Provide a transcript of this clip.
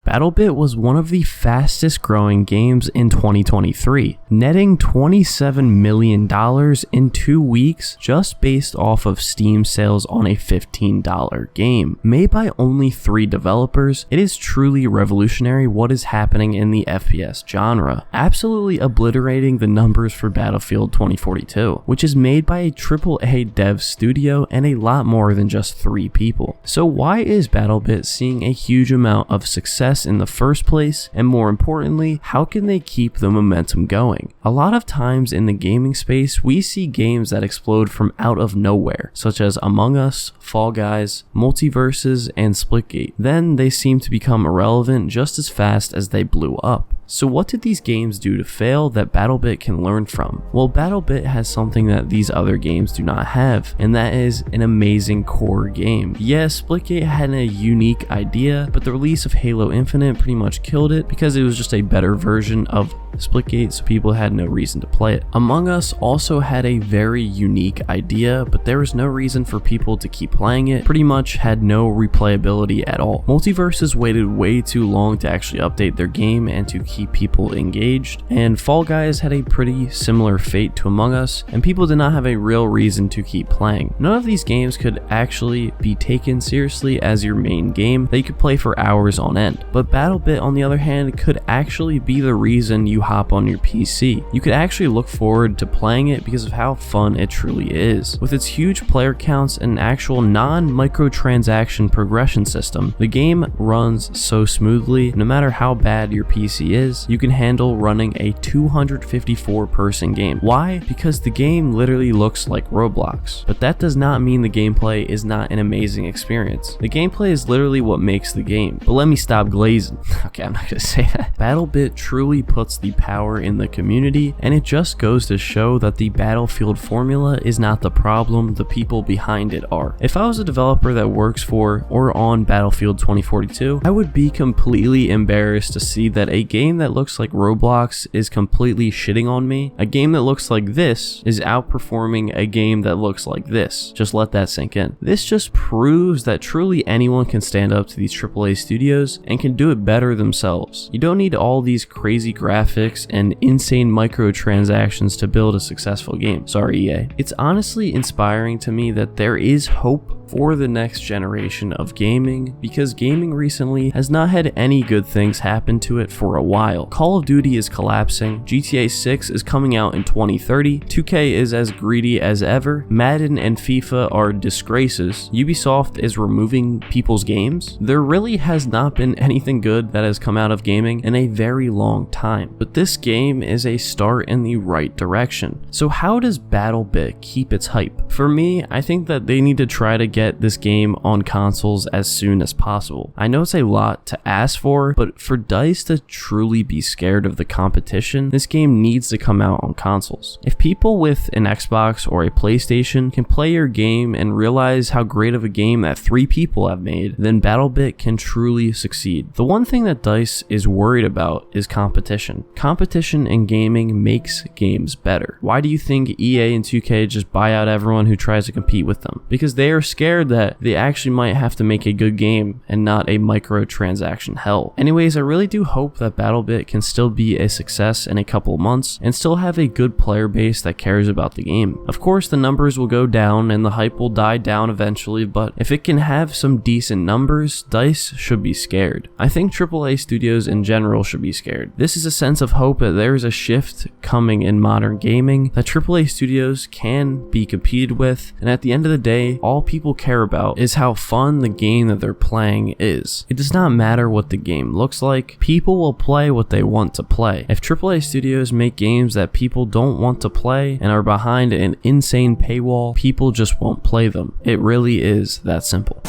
Battlebit was one of the fastest growing games in 2023, netting $27 million in 2 weeks just based off of Steam sales on a $15 game. Made by only 3 developers, it is truly revolutionary what is happening in the FPS genre, absolutely obliterating the numbers for Battlefield 2042, which is made by a AAA dev studio and a lot more than just 3 people. So why is Battlebit seeing a huge amount of success in the first place, and more importantly, how can they keep the momentum going? A lot of times in the gaming space, we see games that explode from out of nowhere, such as Among Us, Fall Guys, Multiverses, and Splitgate. Then they seem to become irrelevant just as fast as they blew up. So what did these games do to fail that Battlebit can learn from? Well, Battlebit has something that these other games do not have, and that is an amazing core game. Yes, Splitgate had a unique idea, but the release of Halo Infinite pretty much killed it because it was just a better version of Splitgate, so people had no reason to play it. Among Us also had a very unique idea, but there was no reason for people to keep playing it, pretty much had no replayability at all. Multiverses waited way too long to actually update their game and to keep people engaged, and Fall Guys had a pretty similar fate to Among Us, and people did not have a real reason to keep playing. None of these games could actually be taken seriously as your main game that you could play for hours on end, but Battlebit on the other hand could actually be the reason you hop on your PC. You could actually look forward to playing it because of how fun it truly is. With its huge player counts and an actual non-microtransaction progression system, the game runs so smoothly. No matter how bad your PC is, you can handle running a 254 person game. Why? Because the game literally looks like Roblox, but that does not mean the gameplay is not an amazing experience. The gameplay is literally what makes the game. But let me stop glazing. Okay, I'm not gonna say that. Battlebit truly puts the power in the community, and it just goes to show that the Battlefield formula is not the problem, the people behind it are. If I was a developer that works for or on Battlefield 2042, I would be completely embarrassed to see that a game that looks like Roblox is completely shitting on me. A game that looks like this is outperforming a game that looks like this. Just let that sink in. This just proves that truly anyone can stand up to these AAA studios and can do it better themselves. You don't need all these crazy graphics and insane microtransactions to build a successful game. Sorry, EA. It's honestly inspiring to me that there is hope for the next generation of gaming, because gaming recently has not had any good things happen to it for a while. Call of Duty is collapsing, GTA 6 is coming out in 2030, 2K is as greedy as ever, Madden and FIFA are disgraces, Ubisoft is removing people's games. There really has not been anything good that has come out of gaming in a very long time, but this game is a start in the right direction. So how does Battlebit keep its hype? For me, I think that they need to try to get this game on consoles as soon as possible. I know it's a lot to ask for, but for DICE to truly be scared of the competition, this game needs to come out on consoles. If people with an Xbox or a PlayStation can play your game and realize how great of a game that 3 people have made, then Battlebit can truly succeed. The one thing that DICE is worried about is competition. Competition in gaming makes games better. Why do you think EA and 2K just buy out everyone who tries to compete with them? Because they are scared that they actually might have to make a good game and not a microtransaction hell. Anyways, I really do hope that Battlebit can still be a success in a couple of months and still have a good player base that cares about the game. Of course, the numbers will go down and the hype will die down eventually, but if it can have some decent numbers, DICE should be scared. I think AAA studios in general should be scared. This is a sense of hope that there is a shift coming in modern gaming, that AAA studios can be competed with, and at the end of the day, all people care about is how fun the game that they're playing is. It does not matter what the game looks like, people will play what they want to play. If AAA studios make games that people don't want to play and are behind an insane paywall, people just won't play them. It really is that simple.